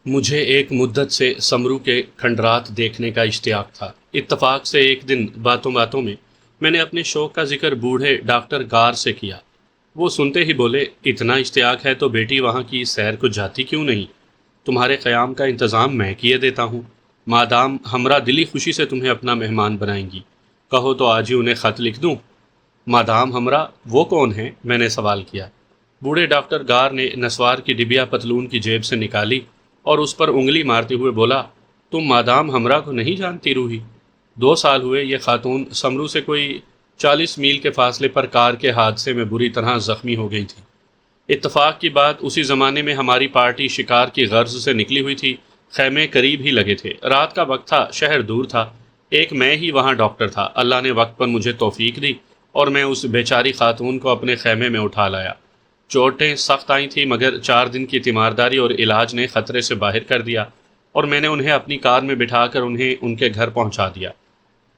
مجھے ایک مدت سے سمرو کے کھنڈرات دیکھنے کا اشتیاق تھا۔ اتفاق سے ایک دن باتوں باتوں میں نے اپنے شوق کا ذکر بوڑھے ڈاکٹر گار سے کیا۔ وہ سنتے ہی بولے، اتنا اشتیاق ہے تو بیٹی وہاں کی سیر کو جاتی کیوں نہیں؟ تمہارے قیام کا انتظام میں کیے دیتا ہوں، مادام ہمراہ دلی خوشی سے تمہیں اپنا مہمان بنائیں گی۔ کہو تو آج ہی انہیں خط لکھ دوں۔ مادام ہمراہ وہ کون ہیں؟ میں نے سوال کیا۔ بوڑھے ڈاکٹر گار نے نسوار کی ڈبیا پتلون کی جیب سے نکالی اور اس پر انگلی مارتے ہوئے بولا، تم مادام ہمراہ کو نہیں جانتی روحی؟ 2 سال ہوئے یہ خاتون سمرو سے کوئی 40 میل کے فاصلے پر کار کے حادثے میں بری طرح زخمی ہو گئی تھی۔ اتفاق کی بات، اسی زمانے میں ہماری پارٹی شکار کی غرض سے نکلی ہوئی تھی۔ خیمے قریب ہی لگے تھے، رات کا وقت تھا، شہر دور تھا، ایک میں ہی وہاں ڈاکٹر تھا۔ اللہ نے وقت پر مجھے توفیق دی اور میں اس بیچاری خاتون کو اپنے خیمے میں اٹھا لایا۔ چوٹیں سخت آئی تھیں مگر 4 دن کی تیمارداری اور علاج نے خطرے سے باہر کر دیا اور میں نے انہیں اپنی کار میں بٹھا کر انہیں ان کے گھر پہنچا دیا۔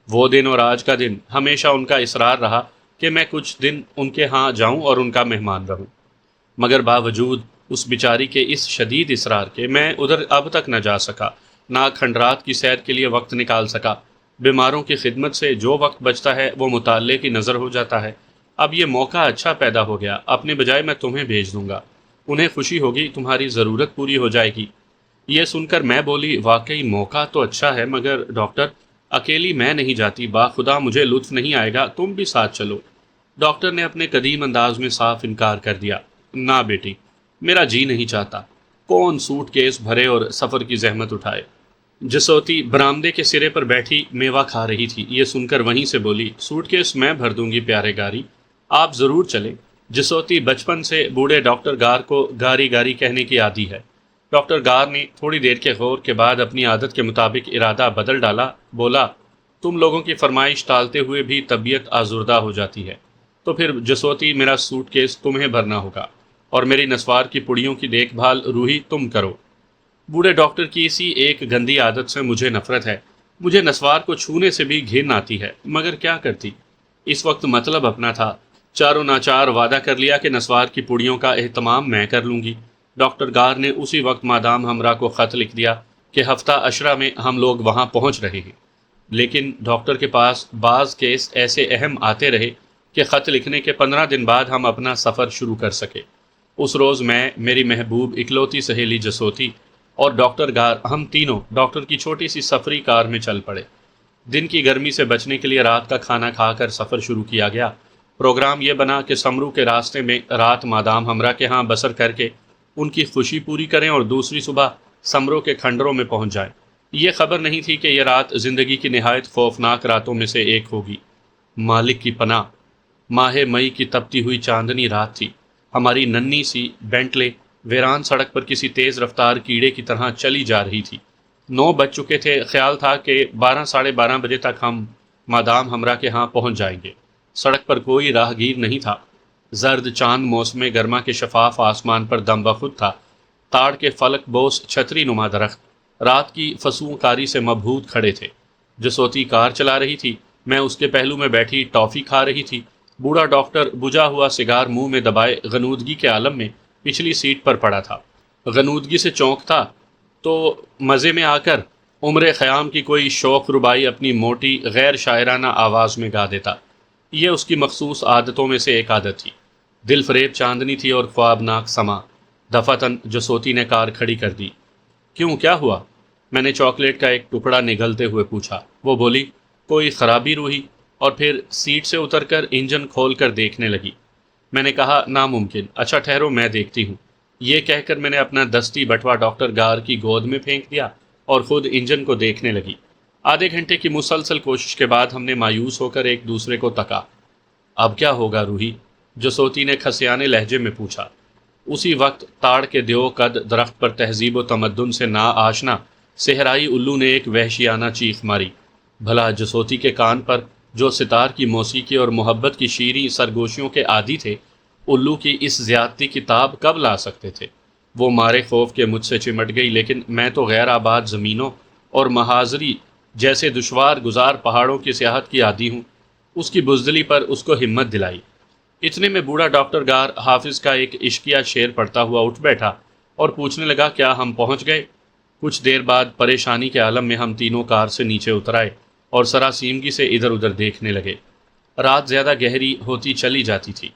وہ دن اور آج کا دن ہمیشہ ان کا اصرار رہا کہ میں کچھ دن ان کے ہاں جاؤں اور ان کا مہمان رہوں، مگر باوجود اس بیچاری کے اس شدید اصرار کے میں ادھر اب تک نہ جا سکا، نہ کھنڈرات کی سیر کے لیے وقت نکال سکا۔ بیماروں کی خدمت سے جو وقت بچتا ہے وہ مطالعے کی نظر ہو جاتا ہے۔ اب یہ موقع اچھا پیدا ہو گیا، اپنے بجائے میں تمہیں بھیج دوں گا، انہیں خوشی ہوگی، تمہاری ضرورت پوری ہو جائے گی۔ یہ سن کر میں بولی، واقعی موقع تو اچھا ہے، مگر ڈاکٹر اکیلی میں نہیں جاتی، باخدا مجھے لطف نہیں آئے گا، تم بھی ساتھ چلو۔ ڈاکٹر نے اپنے قدیم انداز میں صاف انکار کر دیا، نہ بیٹی، میرا جی نہیں چاہتا، کون سوٹ کیس بھرے اور سفر کی زحمت اٹھائے۔ جسوتی برآمدے کے سرے پر بیٹھی میوہ کھا رہی تھی، یہ سن کر وہیں سے بولی، سوٹ کیس میں بھر دوں گی پیارے گاری، آپ ضرور چلیں۔ جسوتی بچپن سے بوڑھے ڈاکٹر گار کو گاری گاری کہنے کی عادی ہے۔ ڈاکٹر گار نے تھوڑی دیر کے غور کے بعد اپنی عادت کے مطابق ارادہ بدل ڈالا، بولا، تم لوگوں کی فرمائش ٹالتے ہوئے بھی طبیعت آزردہ ہو جاتی ہے، تو پھر جسوتی میرا سوٹ کیس تمہیں بھرنا ہوگا اور میری نسوار کی پڑیوں کی دیکھ بھال روحی تم کرو۔ بوڑھے ڈاکٹر کی اسی ایک گندی عادت سے مجھے نفرت ہے، مجھے نسوار کو چھونے سے بھی گھن آتی ہے، مگر کیا کرتی، اس وقت مطلب اپنا تھا، چاروں ناچار وعدہ کر لیا کہ نسوار کی پڑیوں کا اہتمام میں کر لوں گی۔ ڈاکٹر گار نے اسی وقت مادام ہمراہ کو خط لکھ دیا کہ ہفتہ عشرہ میں ہم لوگ وہاں پہنچ رہے ہیں، لیکن ڈاکٹر کے پاس بعض کیس ایسے اہم آتے رہے کہ خط لکھنے کے 15 دن بعد ہم اپنا سفر شروع کر سکے۔ اس روز میں، میری محبوب اکلوتی سہیلی جسوتی اور ڈاکٹر گار، ہم تینوں ڈاکٹر کی چھوٹی سی سفری کار میں چل پڑے۔ دن کی گرمی سے بچنے کے لیے رات کا کھانا کھا کر سفر شروع کیا گیا۔ پروگرام یہ بنا کہ سمرو کے راستے میں رات مادام ہمراہ کے ہاں بسر کر کے ان کی خوشی پوری کریں اور دوسری صبح سمرو کے کھنڈروں میں پہنچ جائیں۔ یہ خبر نہیں تھی کہ یہ رات زندگی کی نہایت خوفناک راتوں میں سے ایک ہوگی۔ مالک کی پناہ، ماہ مئی کی تپتی ہوئی چاندنی رات تھی۔ ہماری ننھی سی بینٹلے ویران سڑک پر کسی تیز رفتار کیڑے کی طرح چلی جا رہی تھی۔ 9 بج چکے تھے، خیال تھا کہ 12 ساڑھے 12 بجے تک ہم مادام ہمراہ کے ہاں پہنچ جائیں گے۔ سڑک پر کوئی راہ گیر نہیں تھا۔ زرد چاند موسم گرما کے شفاف آسمان پر دم بخود تھا۔ تاڑ کے فلک بوس چھتری نما درخت رات کی فسوں کاری سے مبہوت کھڑے تھے۔ جسوتی کار چلا رہی تھی، میں اس کے پہلو میں بیٹھی ٹافی کھا رہی تھی۔ بوڑھا ڈاکٹر بجھا ہوا سگار منہ میں دبائے غنودگی کے عالم میں پچھلی سیٹ پر پڑا تھا۔ غنودگی سے چونکتا تو مزے میں آ کر عمر خیام کی کوئی شوق ربائی اپنی موٹی غیر شاعرانہ آواز میں گا دیتا۔ یہ اس کی مخصوص عادتوں میں سے ایک عادت تھی۔ دل فریب چاندنی تھی اور خوابناک سما۔ دفعتاً جسوتی نے کار کھڑی کر دی۔ کیوں، کیا ہوا؟ میں نے چاکلیٹ کا ایک ٹکڑا نگلتے ہوئے پوچھا۔ وہ بولی، کوئی خرابی روحی، اور پھر سیٹ سے اتر کر انجن کھول کر دیکھنے لگی۔ میں نے کہا، ناممکن، اچھا ٹھہرو میں دیکھتی ہوں۔ یہ کہہ کر میں نے اپنا دستی بٹوا ڈاکٹر گار کی گود میں پھینک دیا اور خود انجن کو دیکھنے لگی۔ آدھے گھنٹے کی مسلسل کوشش کے بعد ہم نے مایوس ہو کر ایک دوسرے کو تکا۔ اب کیا ہوگا روحی؟ جسوتی نے کھسیانے لہجے میں پوچھا۔ اسی وقت تاڑ کے دیو قد درخت پر تہذیب و تمدن سے نا آشنا صحرائی الو نے ایک وحشیانہ چیخ ماری۔ بھلا جسوتی کے کان پر، جو ستار کی موسیقی اور محبت کی شیریں سرگوشیوں کے عادی تھے، الو کی اس زیادتی کی تاب کب لا سکتے تھے؟ وہ مارے خوف کے مجھ سے چمٹ گئی، لیکن میں تو غیر آباد زمینوں اور مہاجری جیسے دشوار گزار پہاڑوں کی سیاحت کی عادی ہوں۔ اس کی بزدلی پر اس کو ہمت دلائی۔ اتنے میں بوڑھا ڈاکٹر گار حافظ کا ایک عشقیہ شعر پڑھتا ہوا اٹھ بیٹھا اور پوچھنے لگا، کیا ہم پہنچ گئے؟ کچھ دیر بعد پریشانی کے عالم میں ہم تینوں کار سے نیچے اتر آئے اور سراسیمگی سے ادھر ادھر دیکھنے لگے۔ رات زیادہ گہری ہوتی چلی جاتی تھی۔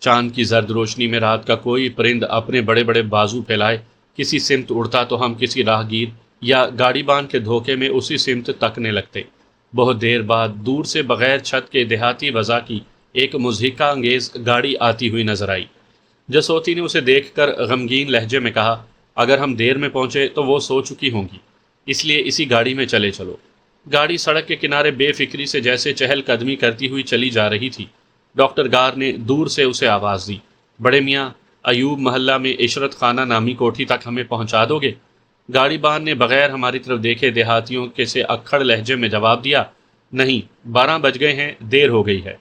چاند کی زرد روشنی میں رات کا کوئی پرند اپنے بڑے بڑے بازو پھیلائے کسی سمت اڑتا تو ہم کسی راہگیر یا گاڑی بان کے دھوکے میں اسی سمت تکنے لگتے۔ بہت دیر بعد دور سے بغیر چھت کے دیہاتی وضع کی ایک مضحکہ انگیز گاڑی آتی ہوئی نظر آئی۔ جسوتی نے اسے دیکھ کر غمگین لہجے میں کہا، اگر ہم دیر میں پہنچے تو وہ سو چکی ہوں گی، اس لیے اسی گاڑی میں چلے چلو۔ گاڑی سڑک کے کنارے بے فکری سے جیسے چہل قدمی کرتی ہوئی چلی جا رہی تھی۔ ڈاکٹر گار نے دور سے اسے آواز دی، بڑے میاں، ایوب محلہ میں عشرت خانہ نامی کوٹھی تک ہمیں پہنچا دو گے؟ گاڑی بان نے بغیر ہماری طرف دیکھے دیہاتیوں کے سے اکھڑ لہجے میں جواب دیا، نہیں، 12 بج گئے ہیں، دیر ہو گئی ہے۔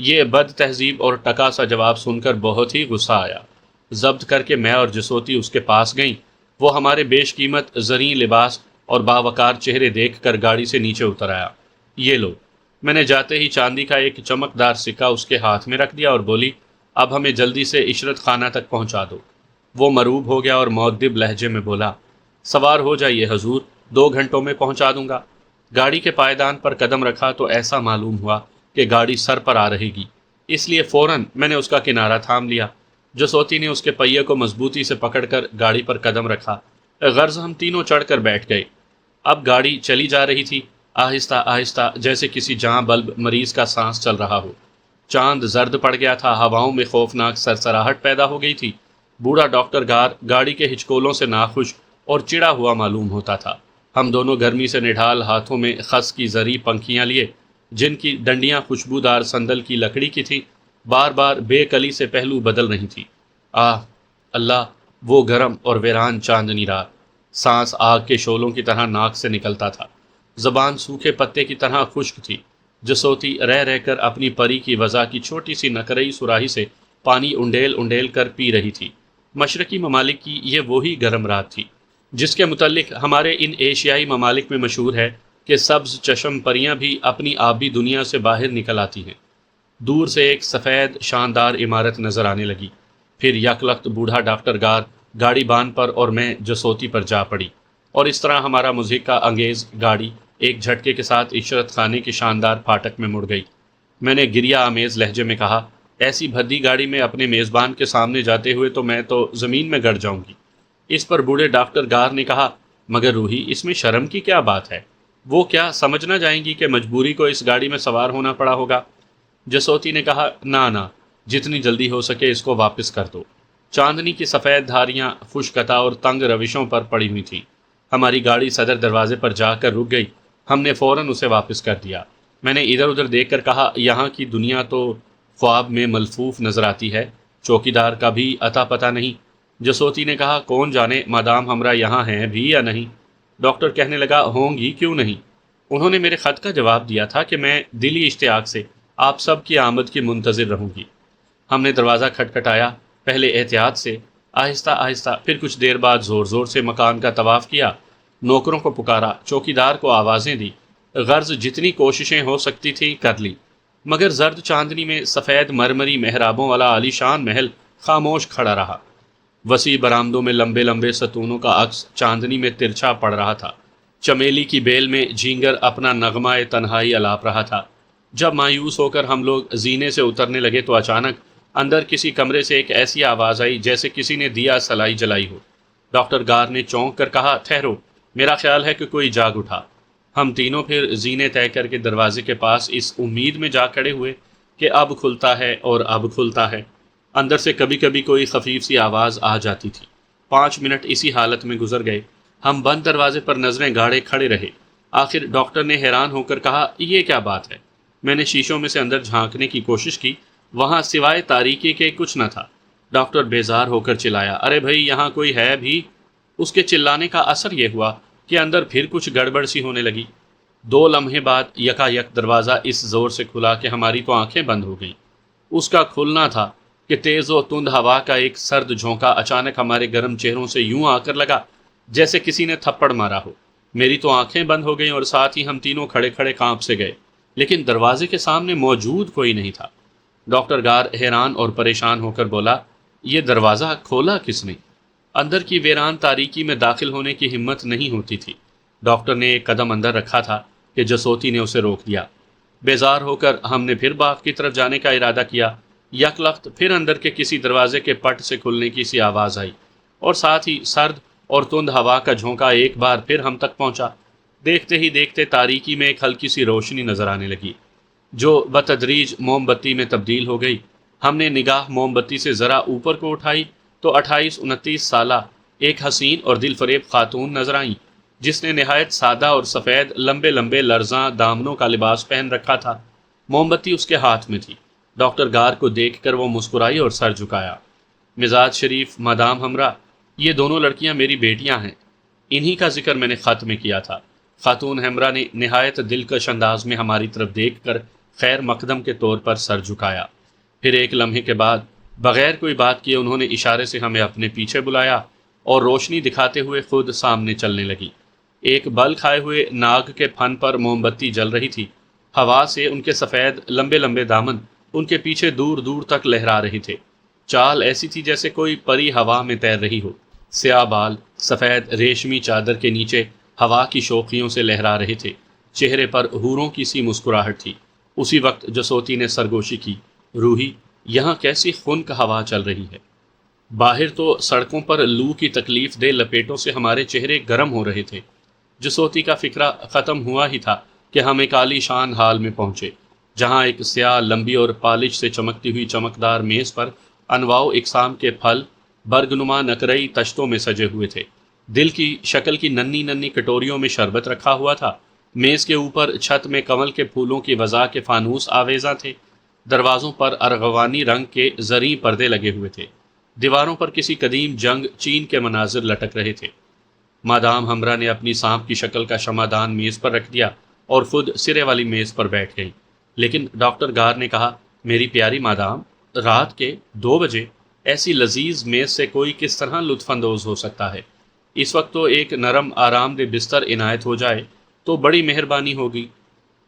یہ بد تہذیب اور ٹکا سا جواب سن کر بہت ہی غصہ آیا۔ ضبط کر کے میں اور جسوتی اس کے پاس گئیں۔ وہ ہمارے بیش قیمت زرعی لباس اور باوقار چہرے دیکھ کر گاڑی سے نیچے اتر آیا۔ یہ لو، میں نے جاتے ہی چاندی کا ایک چمکدار سکہ اس کے ہاتھ میں رکھ دیا اور بولی، اب ہمیں جلدی سے عشرت خانہ تک پہنچا دو۔ وہ مروب ہو گیا اور مؤدب لہجے میں بولا، سوار ہو جائیے حضور، 2 گھنٹوں میں پہنچا دوں گا۔ گاڑی کے پائیدان پر قدم رکھا تو ایسا معلوم ہوا کہ گاڑی سر پر آ رہے گی، اس لیے فوراً میں نے اس کا کنارہ تھام لیا۔ جسوتی نے اس کے پہیے کو مضبوطی سے پکڑ کر گاڑی پر قدم رکھا، غرض ہم تینوں چڑھ کر بیٹھ گئے۔ اب گاڑی چلی جا رہی تھی، آہستہ آہستہ، جیسے کسی جاں بلب مریض کا سانس چل رہا ہو۔ چاند زرد پڑ گیا تھا، ہواؤں میں خوفناک سرسراہٹ پیدا ہو گئی تھی۔ بوڑھا ڈاکٹر گار گاڑی کے ہچکولوں سے ناخوش اور چڑا ہوا معلوم ہوتا تھا۔ ہم دونوں گرمی سے نڈھال ہاتھوں میں خس کی زرعی پنکھیاں لیے، جن کی ڈنڈیاں خوشبودار صندل کی لکڑی کی تھیں، بار بار بے کلی سے پہلو بدل رہی تھی۔ آہ اللہ، وہ گرم اور ویران چاندنی رات! سانس آگ کے شعلوں کی طرح ناک سے نکلتا تھا، زبان سوکھے پتے کی طرح خشک تھی۔ جسوتی رہ رہ کر اپنی پری کی وضع کی چھوٹی سی نکرئی سراہی سے پانی انڈیل انڈیل کر پی رہی تھی۔ مشرقی ممالک کی یہ وہی گرم رات تھی جس کے متعلق ہمارے ان ایشیائی ممالک میں مشہور ہے کہ سبز چشم پریاں بھی اپنی آبی دنیا سے باہر نکل آتی ہیں۔ دور سے ایک سفید شاندار عمارت نظر آنے لگی، پھر یکلخت بوڑھا ڈاکٹر گار گاڑی بان پر اور میں جسوتی پر جا پڑی، اور اس طرح ہمارا مضحکہ انگیز گاڑی ایک جھٹکے کے ساتھ عشرت خانے کے شاندار پھاٹک میں مڑ گئی۔ میں نے گریہ آمیز لہجے میں کہا، ایسی بھدی گاڑی میں اپنے میزبان کے سامنے جاتے ہوئے تو میں تو زمین میں گڑ جاؤں گی۔ اس پر بوڑھے ڈاکٹر گار نے کہا، مگر روحی، اس میں شرم کی کیا بات ہے؟ وہ کیا سمجھ نہ جائیں گی کہ مجبوری کو اس گاڑی میں سوار ہونا پڑا ہوگا؟ جسوتی نے کہا، نہ، جتنی جلدی ہو سکے اس کو واپس کر دو۔ چاندنی کی سفید دھاریاں خوشقطع اور تنگ روشوں پر پڑی ہوئی تھیں۔ ہماری گاڑی صدر دروازے پر جا کر رک گئی۔ ہم نے فوراً اسے واپس کر دیا۔ میں نے ادھر ادھر دیکھ کر کہا، یہاں کی دنیا تو خواب میں ملفوف نظر آتی ہے، چوکیدار کا بھی اتا پتہ نہیں۔ جسوتی نے کہا، کون جانے مادام ہمراہ یہاں ہیں بھی یا نہیں۔ ڈاکٹر کہنے لگا، ہوں گی کیوں نہیں، انہوں نے میرے خط کا جواب دیا تھا کہ میں دلی اشتیاق سے آپ سب کی آمد کی منتظر رہوں گی۔ ہم نے دروازہ کھٹکھٹایا، پہلے احتیاط سے، آہستہ آہستہ، پھر کچھ دیر بعد زور زور سے مکان کا طواف کیا، نوکروں کو پکارا، چوکیدار کو آوازیں دی، غرض جتنی کوششیں ہو سکتی تھی کر لی، مگر زرد چاندنی میں سفید مرمری محرابوں والا عالی شان محل خاموش کھڑا رہا۔ وسیع برآمدوں میں لمبے لمبے ستونوں کا عکس چاندنی میں ترچھا پڑ رہا تھا۔ چمیلی کی بیل میں جھینگر اپنا نغمہ تنہائی الاپ رہا تھا۔ جب مایوس ہو کر ہم لوگ زینے سے اترنے لگے تو اچانک اندر کسی کمرے سے ایک ایسی آواز آئی جیسے کسی نے دیا سلائی جلائی ہو۔ ڈاکٹر گار نے چونک کر کہا، ٹھہرو، میرا خیال ہے کہ کوئی جاگ اٹھا۔ ہم تینوں پھر زینے طے کر کے دروازے کے پاس اس امید میں جا کھڑے ہوئے کہ اب کھلتا ہے اور اب کھلتا ہے۔ اندر سے کبھی کبھی کوئی خفیف سی آواز آ جاتی تھی۔ 5 منٹ اسی حالت میں گزر گئے۔ ہم بند دروازے پر نظریں گاڑے کھڑے رہے۔ آخر ڈاکٹر نے حیران ہو کر کہا، یہ کیا بات ہے؟ میں نے شیشوں میں سے اندر جھانکنے کی کوشش کی، وہاں سوائے تاریکی کے کچھ نہ تھا۔ ڈاکٹر بیزار ہو کر چلایا، ارے بھائی، یہاں کوئی ہے بھی؟ اس کے چلانے کا اثر یہ ہوا کہ اندر پھر کچھ گڑبڑ سی ہونے لگی۔ 2 لمحے بعد یکا یک دروازہ اس زور سے کھلا کہ ہماری تو آنکھیں بند ہو گئیں۔ اس کا کھلنا تھا کہ تیز و تند ہوا کا ایک سرد جھونکا اچانک ہمارے گرم چہروں سے یوں آ کر لگا جیسے کسی نے تھپڑ مارا ہو۔ میری تو آنکھیں بند ہو گئیں اور ساتھ ہی ہم تینوں کھڑے کھڑے کانپ سے گئے، لیکن دروازے کے سامنے موجود کوئی نہیں تھا۔ ڈاکٹر گار حیران اور پریشان ہو کر بولا، یہ دروازہ کھولا کس نے؟ اندر کی ویران تاریکی میں داخل ہونے کی ہمت نہیں ہوتی تھی۔ ڈاکٹر نے ایک قدم اندر رکھا تھا کہ جسوتی نے اسے روک دیا۔ بیزار ہو کر ہم نے پھر باغ کی طرف جانے کا ارادہ کیا۔ یک لخت پھر اندر کے کسی دروازے کے پٹ سے کھلنے کی سی آواز آئی اور ساتھ ہی سرد اور تند ہوا کا جھونکا ایک بار پھر ہم تک پہنچا۔ دیکھتے ہی دیکھتے تاریکی میں ایک ہلکی سی روشنی نظر آنے لگی جو بتدریج موم بتی میں تبدیل ہو گئی۔ ہم نے نگاہ موم بتی سے ذرا اوپر کو اٹھائی تو 28-29 سالہ ایک حسین اور دل فریب خاتون نظر آئیں جس نے نہایت سادہ اور سفید لمبے لمبے لرزاں دامنوں کا لباس پہن رکھا تھا۔ موم بتی اس کے ہاتھ میں تھی۔ ڈاکٹر گار کو دیکھ کر وہ مسکرائی اور سر جھکایا۔ مزاج شریف مادام ہمرا، یہ دونوں لڑکیاں میری بیٹیاں ہیں، انہی کا ذکر میں نے خط میں کیا تھا۔ خاتون ہمرا نے نہایت دلکش انداز میں ہماری طرف دیکھ کر خیر مقدم کے طور پر سر جھکایا۔ پھر ایک لمحے کے بعد بغیر کوئی بات کیے انہوں نے اشارے سے ہمیں اپنے پیچھے بلایا اور روشنی دکھاتے ہوئے خود سامنے چلنے لگی۔ ایک بل کھائے ہوئے ناگ کے پھن پر موم بتی جل رہی تھی۔ ہوا سے ان کے سفید لمبے لمبے دامن ان کے پیچھے دور دور تک لہرا رہے تھے۔ چال ایسی تھی جیسے کوئی پری ہوا میں تیر رہی ہو۔ سیاہ بال سفید ریشمی چادر کے نیچے ہوا کی شوخیوں سے لہرا رہے تھے۔ چہرے پر حوروں کی سی مسکراہٹ تھی۔ اسی وقت جسوتی نے سرگوشی کی، روحی، یہاں کیسی خنک ہوا چل رہی ہے۔ باہر تو سڑکوں پر لو کی تکلیف دہ لپیٹوں سے ہمارے چہرے گرم ہو رہے تھے۔ جسوتی کا فکرہ ختم ہوا ہی تھا کہ ہم ایک عالی شان ہال میں پہنچے جہاں ایک سیاہ لمبی اور پالش سے چمکتی ہوئی چمکدار میز پر انواع و اقسام کے پھل برگنما نقرئی تشتوں میں سجے ہوئے تھے۔ دل کی شکل کی ننھی ننھی کٹوریوں میں شربت رکھا ہوا تھا۔ میز کے اوپر چھت میں کمل کے پھولوں کی وضع کے فانوس آویزاں تھے۔ دروازوں پر ارغوانی رنگ کے زرعی پردے لگے ہوئے تھے۔ دیواروں پر کسی قدیم جنگ چین کے مناظر لٹک رہے تھے۔ مادام ہمرا نے اپنی سانپ کی شکل کا شمعدان میز پر رکھ دیا اور خود سرے والی میز پر بیٹھ گئی۔ لیکن ڈاکٹر گار نے کہا، میری پیاری مادام، رات کے 2 بجے ایسی لذیذ میز سے کوئی کس طرح لطف اندوز ہو سکتا ہے؟ اس وقت تو ایک نرم آرام دہ بستر عنایت ہو جائے تو بڑی مہربانی ہوگی۔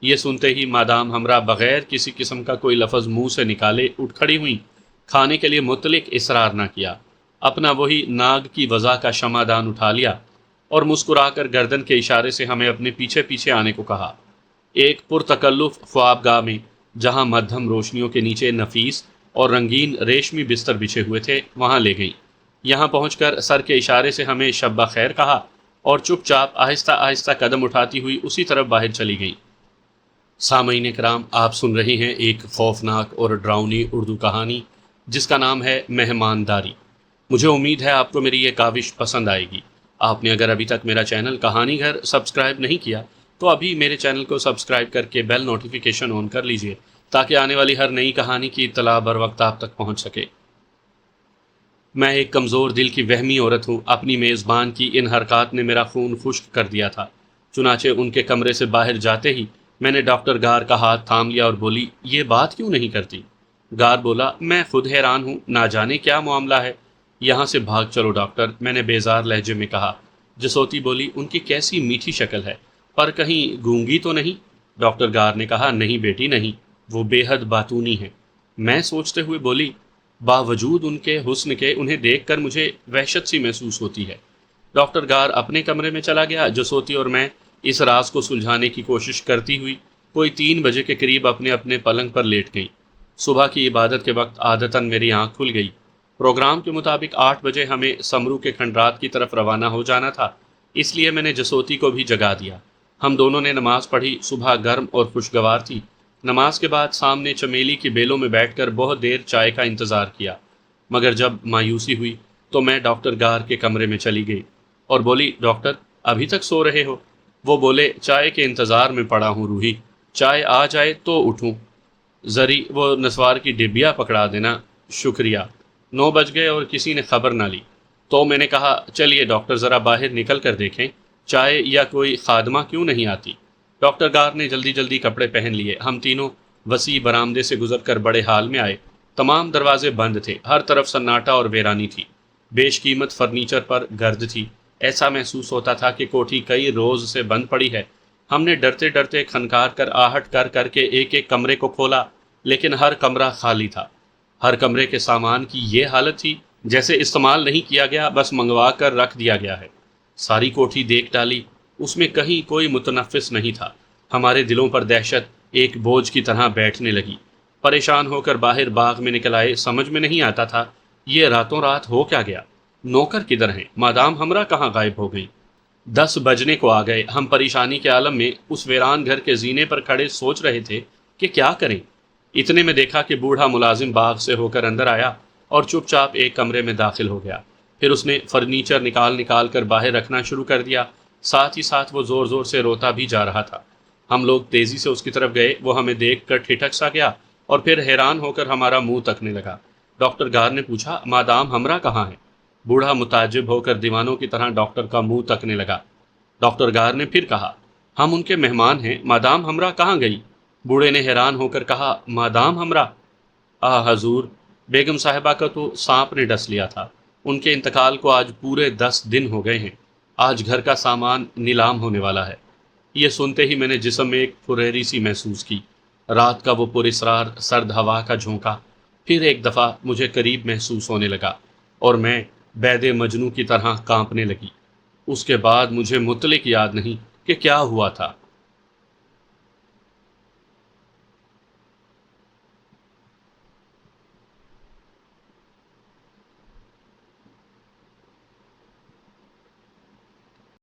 یہ سنتے ہی مادام ہمرا بغیر کسی قسم کا کوئی لفظ منہ سے نکالے اٹھ کھڑی ہوئیں۔ کھانے کے لیے مطلق اصرار نہ کیا، اپنا وہی ناگ کی وضع کا شمعدان اٹھا لیا اور مسکرا کر گردن کے اشارے سے ہمیں اپنے پیچھے پیچھے آنے کو کہا۔ ایک پرتکلف خوابگاہ میں جہاں مدھم روشنیوں کے نیچے نفیس اور رنگین ریشمی بستر بچھے ہوئے تھے وہاں لے گئیں۔ یہاں پہنچ کر سر کے اشارے سے ہمیں شب بخیر کہا اور چپ چاپ آہستہ آہستہ قدم اٹھاتی ہوئی اسی طرف باہر چلی گئیں۔ سامعین کرام، آپ سن رہے ہیں ایک خوفناک اور ڈراؤنی اردو کہانی جس کا نام ہے مہمانداری۔ مجھے امید ہے آپ کو میری یہ کاوش پسند آئے گی۔ آپ نے اگر ابھی تک میرا چینل کہانی گھر سبسکرائب نہیں کیا تو ابھی میرے چینل کو سبسکرائب کر کے بیل نوٹیفیکیشن آن کر لیجئے تاکہ آنے والی ہر نئی کہانی کی اطلاع بر وقت آپ تک پہنچ سکے۔ میں ایک کمزور دل کی وہمی عورت ہوں۔ اپنی میزبان کی ان حرکات نے میرا خون خشک کر دیا تھا۔ چنانچہ ان کے کمرے سے باہر جاتے ہی میں نے ڈاکٹر گار کا ہاتھ تھام لیا اور بولی، یہ بات کیوں نہیں کرتی؟ گار بولا، میں خود حیران ہوں، نہ جانے کیا معاملہ ہے۔ یہاں سے بھاگ چلو ڈاکٹر، میں نے بیزار لہجے میں کہا۔ جسوتی بولی، ان کی کیسی میٹھی شکل ہے، پر کہیں گونگی تو نہیں؟ ڈاکٹر گار نے کہا، نہیں بیٹی نہیں، وہ بے حد باتونی ہے۔ میں سوچتے ہوئے بولی، باوجود ان کے حسن کے انہیں دیکھ کر مجھے وحشت سی محسوس ہوتی ہے۔ ڈاکٹر گار اپنے کمرے میں چلا گیا۔ جسوتی اور میں اس راز کو سلجھانے کی کوشش کرتی ہوئی کوئی 3 بجے کے قریب اپنے اپنے پلنگ پر لیٹ گئیں۔ صبح کی عبادت کے وقت عادتاً میری آنکھ کھل گئی۔ پروگرام کے مطابق 8 بجے ہمیں سمرو کے کھنڈرات کی طرف روانہ ہو جانا تھا، اس لیے میں نے جسوتی کو بھی جگا دیا۔ ہم دونوں نے نماز پڑھی۔ صبح گرم اور خوشگوار تھی۔ نماز کے بعد سامنے چمیلی کی بیلوں میں بیٹھ کر بہت دیر چائے کا انتظار کیا، مگر جب مایوسی ہوئی تو میں ڈاکٹر گار کے کمرے میں چلی گئی اور بولی، ڈاکٹر ابھی تک سو رہے ہو؟ وہ بولے، چائے کے انتظار میں پڑا ہوں روحی، چائے آ جائے تو اٹھوں۔ ذری وہ نسوار کی ڈبیا پکڑا دینا۔ شکریہ۔ 9 بج گئے اور کسی نے خبر نہ لی، تو میں نے کہا، چلیے ڈاکٹر ذرا باہر نکل کر دیکھیں چائے یا کوئی خادمہ کیوں نہیں آتی۔ ڈاکٹر گار نے جلدی جلدی کپڑے پہن لیے۔ ہم تینوں وسیع برآمدے سے گزر کر بڑے ہال میں آئے۔ تمام دروازے بند تھے، ہر طرف سناٹا اور ویرانی تھی۔ بیش قیمت فرنیچر پر گرد تھی، ایسا محسوس ہوتا تھا کہ کوٹھی کئی روز سے بند پڑی ہے۔ ہم نے ڈرتے ڈرتے کھنکار کر آہٹ کر کر کے ایک ایک کمرے کو کھولا، لیکن ہر کمرہ خالی تھا۔ ہر کمرے کے سامان کی یہ حالت تھی جیسے استعمال نہیں کیا گیا، بس منگوا کر رکھ دیا گیا ہے۔ ساری کوٹھی دیکھ ڈالی، اس میں کہیں کوئی متنفس نہیں تھا۔ ہمارے دلوں پر دہشت ایک بوجھ کی طرح بیٹھنے لگی۔ پریشان ہو کر باہر باغ میں نکل آئے، سمجھ میں نہیں آتا تھا یہ راتوں رات ہو کیا گیا۔ نوکر کدھر ہیں؟ مادام ہمرا کہاں غائب ہو گئی؟ 10 بجنے کو آ گئے۔ ہم پریشانی کے عالم میں اس ویران گھر کے زینے پر کھڑے سوچ رہے تھے کہ کیا کریں۔ اتنے میں دیکھا کہ بوڑھا ملازم باغ سے ہو کر اندر آیا اور چپ چاپ ایک کمرے میں داخل ہو گیا۔ پھر اس نے فرنیچر نکال کر باہر رکھنا شروع کر دیا، ساتھ ہی ساتھ وہ زور زور سے روتا بھی جا رہا تھا۔ ہم لوگ تیزی سے اس کی طرف گئے، وہ ہمیں دیکھ کر ٹھٹک سا گیا اور پھر حیران ہو کر ہمارا منہ تکنے لگا۔ ڈاکٹر گار نے پوچھا، مادام ہمرا کہاں ہے؟ بوڑھا متعجب ہو کر دیوانوں کی طرح ڈاکٹر کا منہ تکنے لگا۔ ڈاکٹر گار نے پھر کہا، ہم ان کے مہمان ہیں، مادام ہمرا کہاں گئی؟ بوڑھے نے حیران ہو کر کہا، مادام ہمرا؟ حضور، بیگم صاحبہ کا تو سانپ نے ڈس لیا تھا۔ ان کے انتقال کو آج پورے 10 دن ہو گئے ہیں۔ آج گھر کا سامان نیلام ہونے والا ہے۔ یہ سنتے ہی میں نے جسم میں ایک پھریری سی محسوس کی۔ رات کا وہ پراسرار سرد ہوا کا جھونکا پھر ایک دفعہ مجھے قریب محسوس ہونے لگا اور میں بید مجنوں کی طرح کانپنے لگی۔ اس کے بعد مجھے مطلق یاد نہیں کہ کیا ہوا تھا۔